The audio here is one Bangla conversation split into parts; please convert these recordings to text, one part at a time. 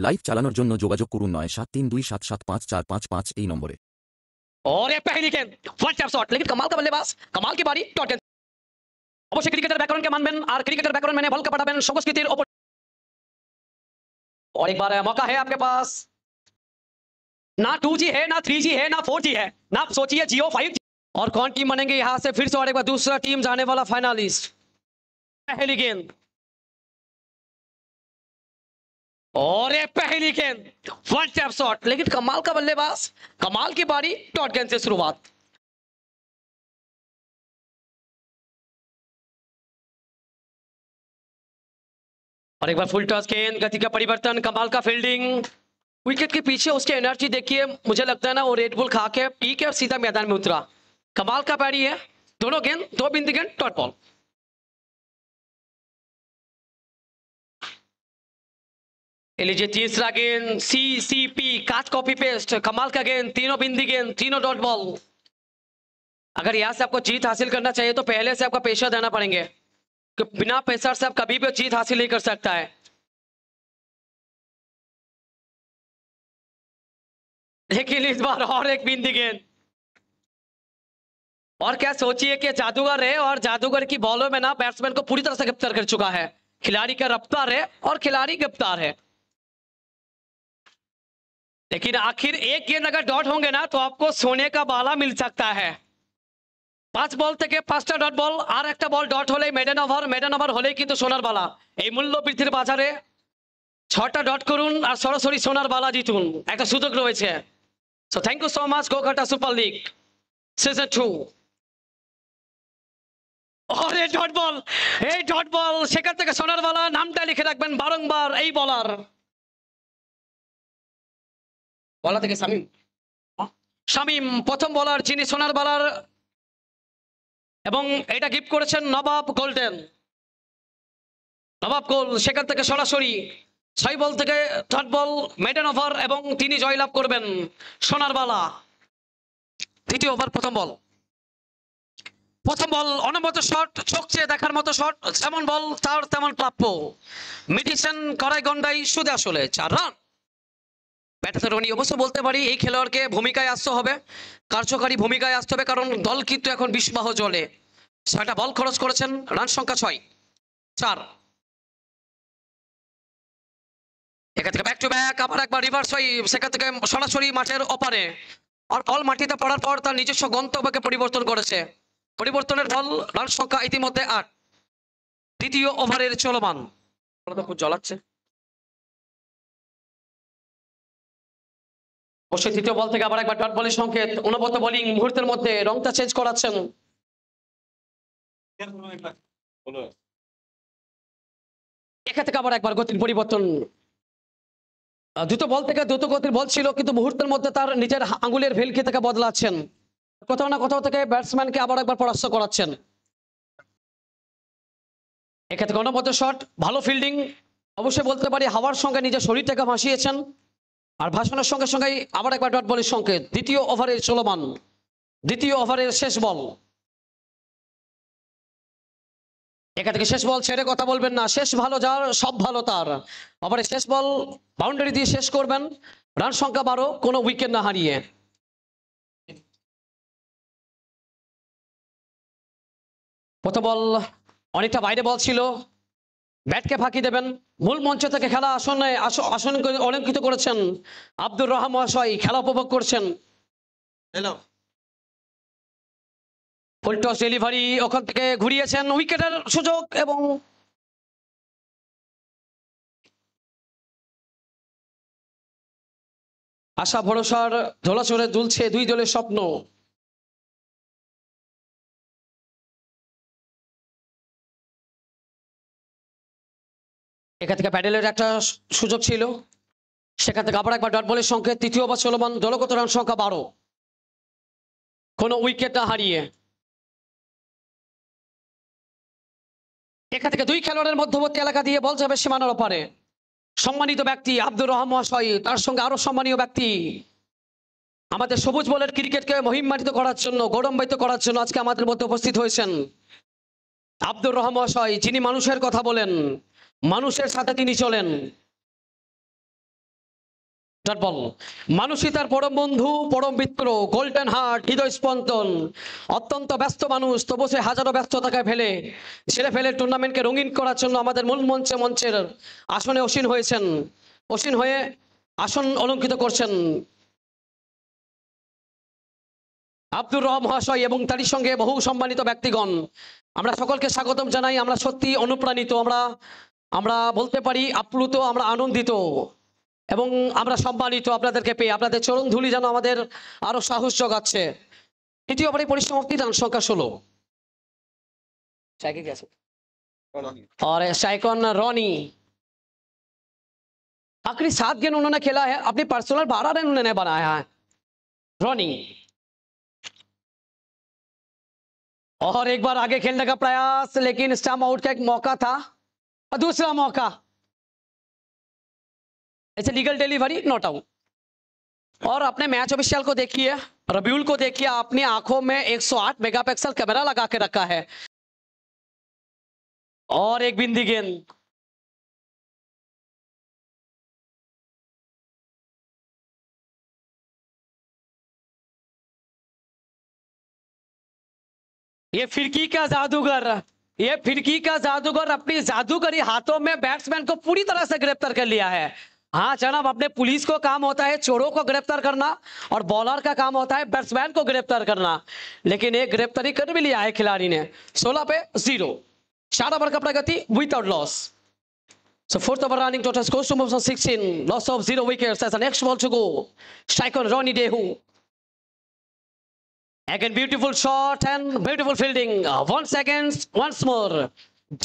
লাইভ চালানোর জন্য যোগাযোগ করুন 9732775455 এই নম্বরে। और ये पहली गेंद वन टैप शॉट, लेकिन कमाल का बल्लेबाज, कमाल की बारी डॉट गेंद। অবশ্যই ক্রিকেটের ব্যাকরণকে মানবেন আর ক্রিকেটের ব্যাকরণ মেনে বলকে পাঠাবেন সংস্কৃতির ওপর। और एक बार मौका है आपके पास, ना 2G है ना 3G है ना 4G है, ना सोचिए जियो 5G। और कौन टीम बनेंगे यहां से फिर से, और एक बार दूसरा टीम जाने वाला फाइनलिस्ट। पहली गेंद और ये पहली गेंद वन टैप शॉट, लेकिन कमाल का बल्लेबाज, कमाल की बारी डॉट गेंद से शुरुआत। और एक बार फुल टॉस गेंद, गति का परिवर्तन, कमाल का फील्डिंग। विकेट के पीछे उसकी एनर्जी देखिए, मुझे लगता है ना वो रेड बुल खा के पी के सीधा मैदान में उतरा। कमाल का बैरी है, दोनों गेंद, दो बिंदी गेंद, डॉट बॉल। लीजिए तीसरा गेंद, CCP काट कॉपी पेस्ट, कमाल का गेंद, तीनों बिंदी गेंद, तीनों डॉट बॉल। अगर यहां से आपको जीत हासिल करना चाहिए तो पहले से आपका पेशा देना पड़ेंगे, कि बिना पेशर से आप कभी भी जीत हासिल नहीं कर सकता है। लेकिन इस बार और एक बिंदी गेंद, और क्या सोचिए कि जादूगर है और जादूगर की बॉलों में ना बैट्समैन को पूरी तरह से गिरफ्तार कर चुका है। खिलाड़ी का रफ्तार है और खिलाड़ी गिरफ्तार है। लेकिन आखिर एक गेंद अगर डॉट होंगे ना तो आपको सोने का बाला मिल सकता है। 5 বল থেকে 5টা ডট বল আর একটা বল ডট হলে মেডেন ওভার হলেই কিন্তু সোনার বালা। এই মূল্য বৃদ্ধির বাজারে 6টা ডট করুন আর সরাসরি সোনার বালা জিতুন, একটা সুযোগ রয়েছে। So thank you so much Goghata super league season 2। और এই ডট বল সেখান থেকে সোনার বালা, নামটা লিখে রাখবেন বারংবার এই বলার। বলা থেকে শামীম প্রথম বলার যিনি সোনার বালার, এবং এটা গিফট করেছেন নবাব গোল্ডেন। নবাব গোল সেখান থেকে সরাসরি 6 বল থেকে ডট বল, মেডেন ওভার, এবং তিনি জয়লাভ করবেন সোনার বালা। দ্বিতীয় ওভার প্রথম বল অনবদ্য শট, চোখ চেয়ে দেখার মতো শট, যেমন বল তার তেমন প্রাপ্য। মিডিসেন কড়াই গন্ডাই সুদে আসলে 4 রান। ব্যাটাতে রনি অবশ্য বলতে পারি এই খেলোয়াড়কে ভূমিকায় আসতে হবে, কার্যকারী ভূমিকায় আসতে হবে, কারণ দল কিন্তু এখন বিস্বাহ জলে। 6টা বল খরচ করেছেন, রান সংখ্যা 6-4। এখান থেকে ব্যাক টু ব্যাক, আবার একবার রিভার্স হয়ে সেখান থেকে সরাসরি মাঠের ওপারে। আর বল মাটিতে পড়ার পর তার নিজস্ব গন্তব্যকে পরিবর্তন করেছে। পরিবর্তনের বল, রান সংখ্যা ইতিমধ্যে 8। দ্বিতীয় ওভারের চলমান, জ্বলাচ্ছে অবশ্যই। তৃতীয় বল থেকে আবার একবার ডট বলের সংকেত, অনবদ্য বোলিং, মুহূর্তের মধ্যে রংটা চেঞ্জ করাচ্ছেন। এখান থেকে আবার একবার গতির পরিবর্তন। দ্রুত বল থেকে দ্রুত গতির বল ছিল, কিন্তু মুহূর্তের মধ্যে তার নিজের আঙ্গুলের ভেলকি থেকে বদলাচ্ছেন। কোথাও না কোথাও থেকে ব্যাটসম্যানকে আবার একবার পরাস্ত করাচ্ছেন। এখান থেকে অনবদ্য শট, ভালো ফিল্ডিং, অবশ্যই বলতে পারি হাওয়ার সঙ্গে নিজের শরীরটাকে ভাসিয়েছেন। আর ভাসানোর সঙ্গে সঙ্গেই আবার একবার ডট বলের সংকেত। দ্বিতীয় ওভারের চলমান, দ্বিতীয় ওভারের শেষ বল। এখান থেকে শেষ বল ছেড়ে কথা বলবেন না, শেষ ভালো যার সব ভালো তার। ওভারের শেষ বল বাউন্ডারি দিয়ে শেষ করবেন, রান সংখ্যা 12, কোনো উইকেট না হারিয়ে। প্রথম বল অনেকটা বাইরে বল ছিল, ব্যাটকে ফাঁকি দেবেন। মূল মঞ্চ থেকে খেলা আসন অলঙ্কৃত করেছেন আব্দুর রহমান মহাশয়, খেলা উপভোগ করছেন। ফুল টস ডেলিভারি, ওখান থেকে ঘুরিয়েছেন, উইকেটের সুযোগ, এবং আশা ভরসার ধোলাচরে দুলছে দুই দলের স্বপ্ন। এখান থেকে প্যাডেলের একটা সুযোগ ছিল, সেখান থেকে আবার একবার ডট বলের সংকেত। তৃতীয় ওভার চলমান, দলগত রান সংখ্যা 12, কোনো উইকেট না হারিয়ে। এখান থেকে দুই খেলোয়াড়ের মধ্যবর্তী এলাকা দিয়ে বল যাবে সীমানার ওপারে। সম্মানিত ব্যক্তি আব্দুর রহমান মহাশয়, তার সঙ্গে আরো সম্মানীয় ব্যক্তি আমাদের সবুজ বলের ক্রিকেটকে মহিমান্বিত করার জন্য, গৌরবান্বিত করার জন্য আজকে আমাদের মধ্যে উপস্থিত হয়েছেন আব্দুর রহমান মহাশয়, যিনি মানুষের কথা বলেন, মানুষের সাথে তিনি চলেন। Dot ball. মানুষই তার পরম বন্ধু, পরম মিত্র, গোল্ডেন হার্ট, হৃদয় স্পন্দন। অত্যন্ত ব্যস্ত মানুষ, তবু সে হাজারো ব্যস্ততাকে ছেড়ে ফেলে টুর্নামেন্টকে রঙিন করার জন্য আমাদের মূল মঞ্চের আসনে অসীন হয়ে আসন অলঙ্কৃত করছেন আব্দুর রব মহাশয় এবং তারই সঙ্গে বহু সম্মানিত ব্যক্তিগণ। আমরা সকলকে স্বাগতম জানাই। আমরা সত্যি অনুপ্রাণিত, আমরা বলতে পারি আপ্লুত, আমরা আনন্দিত এবং আমরা সম্মানিত আপনাদেরকে পেয়ে। আপনাদের চরণ ধুলি যেন আমাদের আরো সাহস জোগাচ্ছে। তৃতীয় ওভারে পরিসমাপ্তি, রান সংখ্যা 16। और साइकॉन रॉनी आखिरी 7 गेंद उन्होंने खेला है, अपनी पर्सनल 12 रन उन्होंने बनाया है रॉनी। और एक बार आगे खेलने का प्रयास, लेकिन स्टंप आउट का एक मौका था और दूसरा मौका, ऐसे लीगल डिलीवरी, नॉट आउट। और अपने मैच ऑफिशियल को देखिए, रबीउल को देखिए, अपनी आंखों में 108 मेगापिक्सल कैमरा लगा के रखा है। और एक बिंदी गेंद, ये फिरकी का जादूगर, अपनी जादूगरी हाथों में बैट्समैन को पूरी तरह से गिरफ्तार कर लिया है। हाँ जनाब, अपने पुलिस को काम होता है चोरों को गिरफ्तार करना और बॉलर का काम होता है बैट्समैन को गिरफ्तार करना, लेकिन एक गिरफ्तारी कर भी लिया है खिलाड़ी ने। 16 पे 0, 4 ओवर का प्रगति without loss. So fourth over running total scores to move on 16, loss of 0 wickets as the next ball to go. Strike on Ronnie Dehu. Again beautiful shot and beautiful fielding. 1 second once more.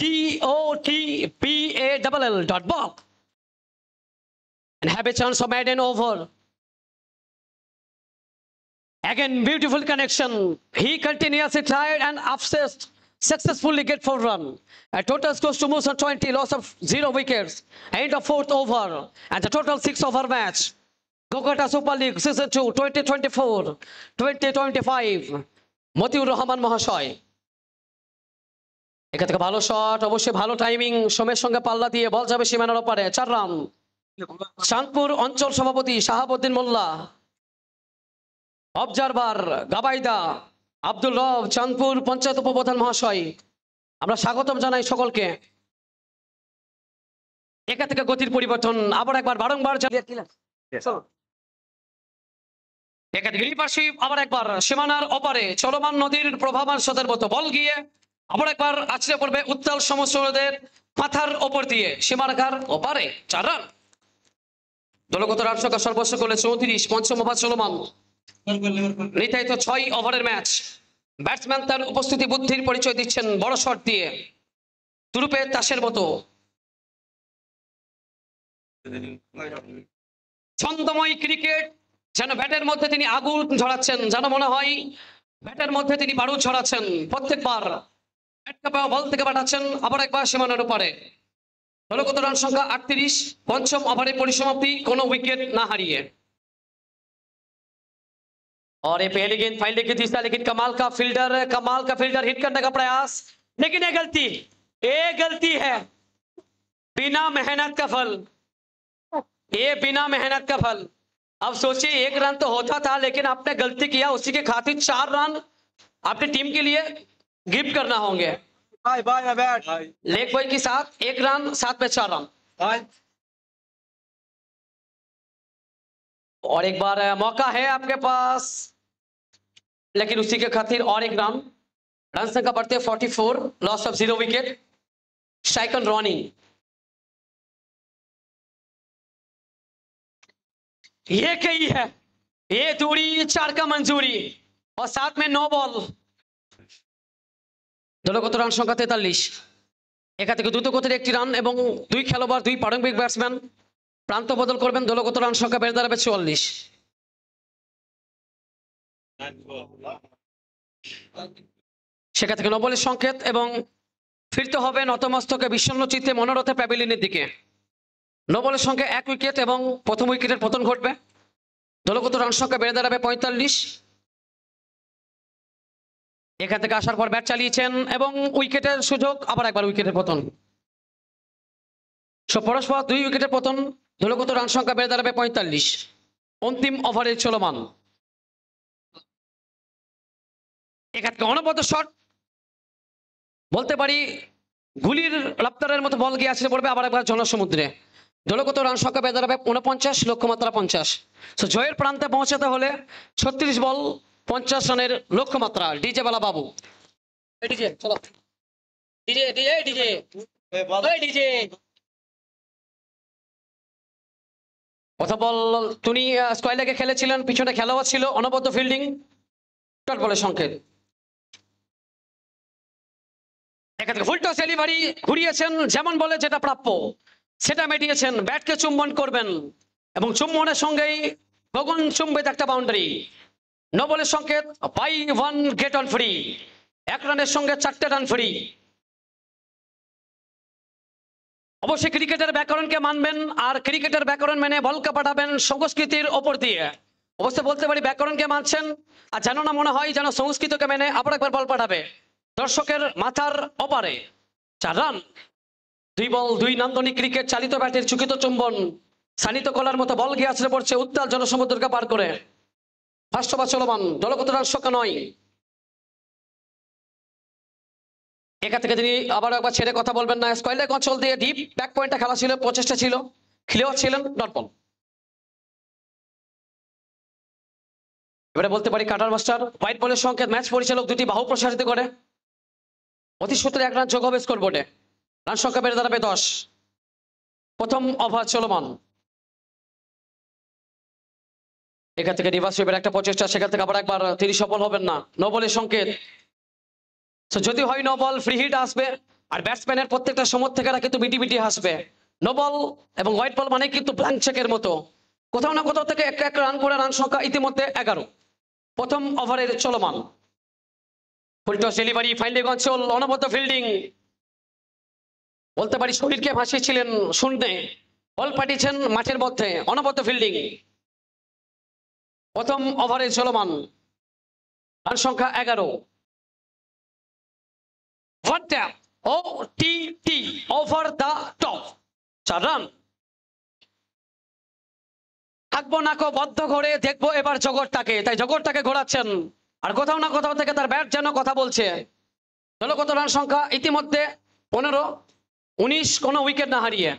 DOTBALL dot ball. And have a chance of maiden over. Again beautiful connection. He continuously tried and obsessed. Successfully get 4 run. A total scores to move on 20, loss of 0 wickets. End of 4th over. And the total 6 over match. Kolkata Super League Season 2 2024-2025 Motiur Rahman মহাশয়। এখান থেকে ভালো শট, অবশ্যই ভালো টাইমিং, সময়ের সঙ্গে পাল্লা দিয়ে বল যাবে সীমানার ওপারে। 4 রান। চাঁদপুর অঞ্চল সভাপতি শাহাবুদ্দিন মোল্লা, অবজারভার গাবাইদা আব্দুল রব, চাঁদপুর পঞ্চায়েত উপপ্রধান মহাশয়, আমরা স্বাগতম জানাই সকলকে। এখান থেকে গতির পরিবর্তন আবার একবার বারংবার আবার একবার সীমানার ওপারে চলমান নদীর প্রবাহমান স্রোতের মতো বল গিয়ে আবার একবার আছড়ে পড়বে উত্তাল সমুদ্রের মাথার ওপর দিয়ে সীমারেখার ওপারে। 4 রান। দলগত রান সংখ্যা সর্বোচ্চ করলে 34, পঞ্চম ওভার চলমান। নির্ধারিত 6 ওভারের ম্যাচ। ব্যাটসম্যান তার উপস্থিতি বুদ্ধির পরিচয় দিচ্ছেন বড় শট দিয়ে, তুরুপে তাসের মতো। ছন্দময় ক্রিকেট, যেন ব্যাটের মধ্যে তিনি আগুন ঝরাচ্ছেন, যেন মনে হয় ব্যাটের মধ্যে তিনি বারুদ ঝরাচ্ছেন। প্রত্যেকবার ব্যাট কাপা বল থেকে পাঠাচ্ছেন আবার একবার সীমানার উপরে। দলগত রান সংখ্যা 38, পঞ্চম ওভারে পরিসমাপ্তি, কোনো উইকেট না হারিয়ে। और ये पहली गेंद फाइल की तीसरा, लेकिन कमाल का फील्डर हिट करने का प्रयास, लेकिन ये गलती है। बिना मेहनत का फल, ये बिना मेहनत का फल। अब सोचिए 1 रन तो होता था, लेकिन आपने गलती किया, उसी के खातिर 4 रन अपनी टीम के लिए गिफ्ट करना होंगे। लेग बॉय के साथ 1 रन, 7 पे 4 रन। और एक बार मौका है आपके पास, लेकिन उसी के खातिर और 1 रन। रन संख्या बढ़ते 44, loss of 0 wicket. Strike on Ronnie. ये कही है, ये दूरी 4 का मंजूरी और साथ में 9 बॉल। দলগত রান সংখ্যা 43। এখান থেকে দ্রুত গতির 1টি রান এবং 2 খেলোয়াড়, 2 প্রারম্ভিক ব্যাটসম্যান প্রান্ত বদল করবেন। দলগত রান সংখ্যা বেড়ে দাঁড়াবে 44। সেখান থেকে 9 বলের সংকেত এবং ফিরতে হবে নতমস্তকে বিষণ্ণ চিত্তে মনোরথে প্যাভিলিয়নের দিকে। 9 বলের সঙ্গে 1 উইকেট এবং প্রথম উইকেটের পতন ঘটবে। দলগত রান সংখ্যা বেড়ে দাঁড়াবে 45। এখান থেকে আসার পর ব্যাট চালিয়েছেন এবং উইকেটের সুযোগ, আবার একবার উইকেটের পতন। পরস্পর 2 উইকেটের পতন দলগত রান সংখ্যা বেড়ে দাঁড়াবে 45। অন্তিম ওভারে চলমান। এক্ষেত্রে অনবদ্য শট, বলতে পারি গুলির রপ্তারের মতো বল গিয়ে আসলে পড়বে আবার একবার জনসমুদ্রে। দলগত রান সংখ্যা বেড়ে দাঁড়াবে 49, লক্ষ্যমাত্রা 50। তো জয়ের প্রান্তে পৌঁছাতে হলে 36 বল 50 রানের লক্ষ্যমাত্রা। ডিজে বালা বাবু, ডিজে চলো, ডিজে ডিজে ডিজে ডিজে কথা বল। তিনি স্কোয়ার লেগে খেলেছিলেন, পিছনে খেলোয়াড় ছিল, অনবদ্য ফিল্ডিং, ডট বলের সংকেত। এক্ষেত্রে ফুল টস ডেলিভারি ঘুরিয়েছেন, যেমন বলে যেটা প্রাপ্য সেটা মেটিয়েছেন। ব্যাটকে চুম্বন করবেন এবং চুম্বনের সঙ্গেই গগন চুম্বিত একটা বাউন্ডারি। নো বলের সংকেত, বাই 1 গেট অন ফ্রি। 1 রানের সঙ্গে 4টে রান ফ্রি। অবশ্যই ক্রিকেটের ব্যাকরণকে মানবেন, আর ক্রিকেটের ব্যাকরণ মেনে বলকে পাঠাবেন সংস্কৃতির ওপর দিয়ে। অবশ্যই বলতে পারি ব্যাকরণকে মানছেন, আর যেন না মনে হয় যেন সংস্কৃতকে মেনে আবার একবার বল পাঠাবে দর্শকের মাথার ওপারে। 4 রান। 2 বল 2 নান্দনিক ক্রিকেট চালিত ব্যাটের চুকিত চুম্বন, সানিত কলার মতো বল গিয়ে আসলে পড়ছে উত্তাল জনসমুদ্রকে পার করে। ফার্স্ট ওভার চলমান, দলগত রান সংখ্যা 9। এখান থেকে তিনি আবার একবার ছেড়ে কথা বলবেন না। স্কোয়ার লেগ অঞ্চল দিয়ে ডিপ ব্যাক পয়েন্টে খেলা ছিল, প্রচেষ্টা ছিল, খেলেও ছিলেন, ডট বল। এবারে বলতে পারি কাটার মাস্টার। হোয়াইট বলের সংকেত, ম্যাচ পরিচালক দুটি বাহু প্রসারিত করে অতি সূত্রে 1 রান যোগ হবে স্কোরবোর্ডে। রান সংখ্যা বেড়ে দাঁড়াবে 10। প্রথম ওভার চলমান। এখান থেকে রিভার্স সুইপের একটা প্রচেষ্টা, সেখান থেকে আবার একবার তিনি সফল হবেন না। নো বলের সংকেত। যদি হয় নো বল, ফ্রি হিট আসবে, আর ব্যাটসম্যানের প্রত্যেকটা সমর্থকেরা কিন্তু মিটি মিটি হাসবে। নো বল এবং হোয়াইট বল মানে কিন্তু ব্ল্যাঙ্ক চেকের মতো। কোথাও না কোথাও থেকে এক রান করে রান সংখ্যা ইতিমধ্যে 11। প্রথম ওভারের চলমান। Full toss delivery, fine leg অঞ্চল, অনবদ্য ফিল্ডিং, বলতে পারি শরীরকে ভাসিয়েছিলেন শূন্যে, বল পাঠিয়েছেন মাঠের মধ্যে, অনবদ্য ফিল্ডিং। প্রথম ওভারে চলমান, রান সংখ্যা 11। Over the top, 4 run. থাকবো নাকো বদ্ধ ঘরে, দেখবো এবার জগৎটাকে, তাই জগৎটাকে ঘোরাচ্ছেন, আর কোথাও না কোথাও থেকে তার ব্যাট যেন কথা বলছে। দলগত রান সংখ্যা ইতিমধ্যে 15, 19 কোনো उइकेट ना हारिए।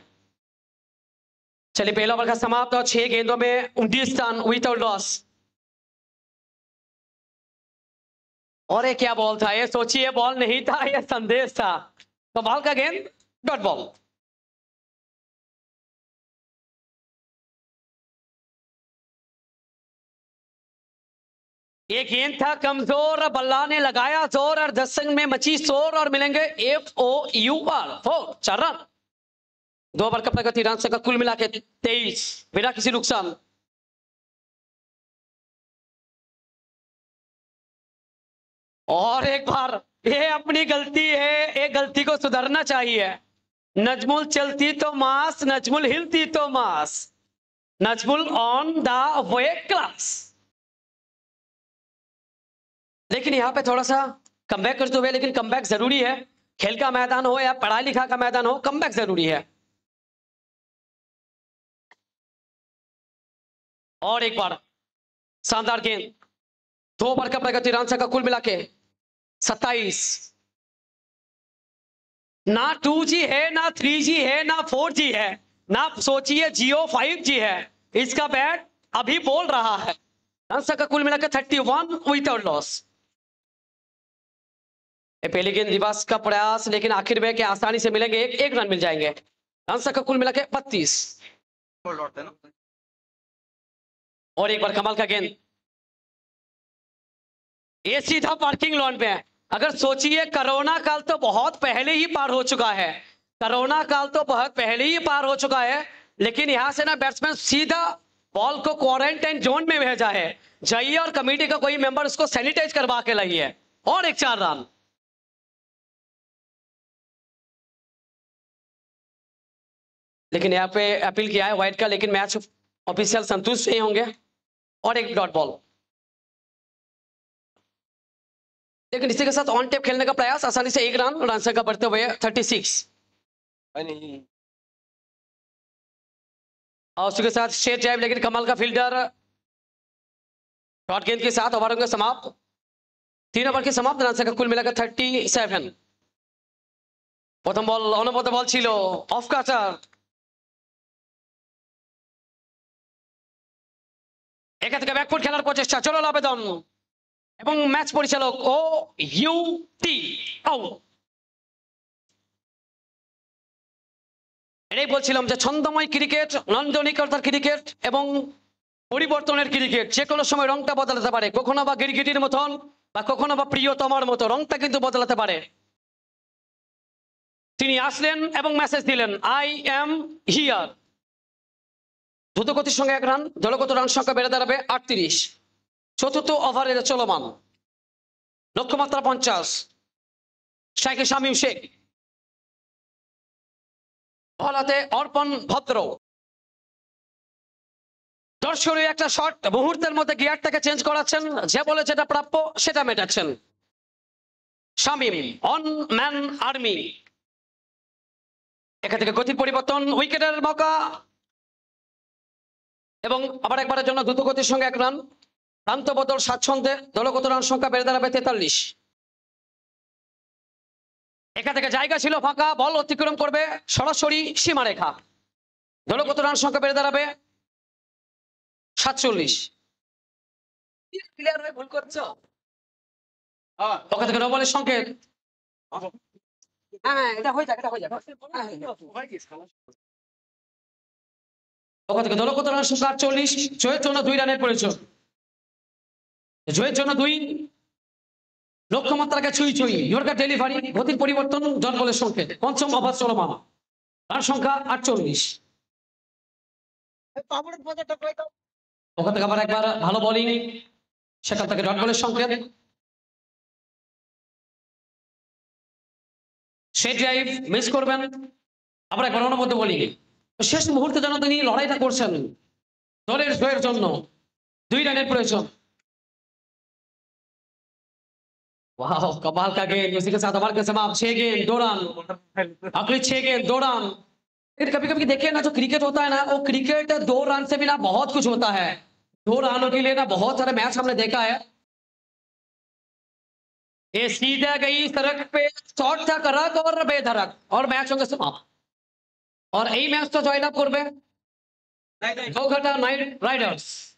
चलिए पहला ओवर का समाप्त और 6 गेंदों में 29 रन विदाउट लॉस। और ये क्या बॉल था, ये सोचिए बॉल नहीं था, ये संदेश था। तो बॉल का गेंद, डॉट बॉल। ये गेंद था कमजोर, बल्ला ने लगाया जोर, और 10 रन में मची शोर, और मिलेंगे FOUR 4, 4 रन। 2 ओवर का प्रगति, रन संख्या कुल मिला के 23 बिना किसी नुकसान। और एक बार ये अपनी गलती है, ये गलती को सुधरना चाहिए। नजमुल चलती तो मास, नजमुल हिलती तो मास, Najmul on the way class. लेकिन यहाँ पे थोड़ा सा कमबैक करते हुए, लेकिन कमबैक जरूरी है। खेल का मैदान हो या पढ़ाई लिखा का मैदान हो, कमबैक जरूरी है। और एक बार शानदार गेंद। 2 ओवर का प्रगति, रन संख्या कुल मिला के 27। ना 2G है, ना 3G है, ना 4G है, ना सोचिए जियो 5G है। इसका बैट अभी बोल रहा है। रन संख्या कुल मिला के 31 विदाउट लॉस। पहली गेंद रिवर्स का प्रयास, लेकिन आखिर में क्या आसानी से मिलेंगे, एक रन मिल जाएंगे। रन संख्या कुल मिला के 32। और एक बार कमाल का गेंद, ये सीधा पार्किंग लॉन पे है। अगर सोचिए कोरोना काल तो बहुत पहले ही पार हो चुका है, कोरोना काल तो बहुत पहले ही पार हो चुका है, लेकिन यहां से ना बैट्समैन सीधा बॉल को क्वारंटाइन जोन में भेजा है। जाइए और कमेटी का कोई मेंबर उसको सैनिटाइज करवा के लाइए। और एक 4 रन। लेकिन यहाँ पे अपील किया है व्हाइट का, लेकिन मैच ऑफिशियल संतुष्ट नहीं होंगे। और एक डॉट बॉल, लेकिन इसी के साथ ऑन टेप खेलने का प्रयास, आसानी से 1 रन, रन संख्या बढ़ते हुए 36। और उसके साथ स्ट्रेट ड्राइव, लेकिन कमाल का फील्डर। डॉट गेंद के साथ ओवर होंगे समाप्त। 3 ओवर की समाप्त, रन संख्या कुल मिलाकर 37। प्रथम बल অনুপত বল ছিল, অফ কাটার। এখান থেকে ব্যাকফুট খেলার প্রচেষ্টা, চলো আবেদন এবং ম্যাচ পরিচালক ও ইউটি আউট। এটাই বলছিলাম যে ছন্দময় ক্রিকেট, নান্দনিকতার ক্রিকেট এবং পরিবর্তনের ক্রিকেট যে কোনো সময় রংটা বদলাতে পারে, কখনো বা গিরগিটির মতন বা কখনো বা প্রিয়তমার মতো রংটা কিন্তু বদলাতে পারে। তিনি আসলেন এবং মেসেজ দিলেন, আই এম হিয়ার। দ্রুতগতির সঙ্গে 1 রান, দলগত রান সংখ্যা বেড়ে দাঁড়াবে 38। চতুর্থ ওভারে চলমান, লক্ষ্যমাত্রা 50। স্ট্রাইকে শামীম শেখ, বলাতে অর্পণ ভদ্র। দর্শনীয় একটা শট, মুহূর্তের মধ্যে গিয়ারটাকে চেঞ্জ করাচ্ছেন, যে বলে যেটা প্রাপ্য সেটা মেটাচ্ছেন। Shamim one man army. এখান থেকে গতির পরিবর্তন, উইকেটের মৌকা এবং আবার একবারের জন্য দ্রুত গতির সঙ্গে 1 রান, প্রান্ত বদল স্বাচ্ছন্দ্যে, দলগত রান সংখ্যা বেড়ে দাঁড়াবে 43। এখান থেকে জায়গা ছিল ফাঁকা, বল অতিক্রম করবে সরাসরি সীমারেখা, দলগত রান সংখ্যা বেড়ে দাঁড়াবে 47। প্লেয়ার হয়ে ভুল করছো। ওখান থেকে নবলের সংকেত। হ্যাঁ, এটা হয়ে যাক, এটা হয়ে যাক। ওখান থেকে দলগত রান সংখ্যা 48, জয়ের জন্য 2 রানের প্রয়োজন। জয়ের জন্য 2, লক্ষ্যমাত্রাকে ছুঁই ছুঁই, ইয়র্কার ডেলিভারি, গতির পরিবর্তন, ডট বলের সংকেত। পঞ্চম ওভার চলমান, রান সংখ্যা 48। ওখান থেকে আবার একবার ভালো বোলিং, সেখান থেকে ডট বলের সংকেত। সেই ড্রাইভ মিস করবেন, আবার একবার অনবদ্য বোলিং। শেষ মুহূর্তে যেন তিনি লড়াইটা করছেন দলের জয়ের জন্য। 2 রানের প্রয়োজন। वाह, कमाल का गेंद, उसी के साथ ओवर के समाप्त। 6 गेंद 2 रन, अगली 6 गेंद 2 रन। फिर कभी कभी देखिए ना, जो क्रिकेट होता है ना, वो क्रिकेट 2 रन से भी ना बहुत कुछ होता है। 2 रनों के लिए ना बहुत सारे मैच हमने देखा है। ये सीधा गई सड़क पे, शॉट था करक और बेधड़क, और मैच होंगे समाप्त। और यही मैच तो जॉइन अप करबे गोघाटा नाइट राइडर्स।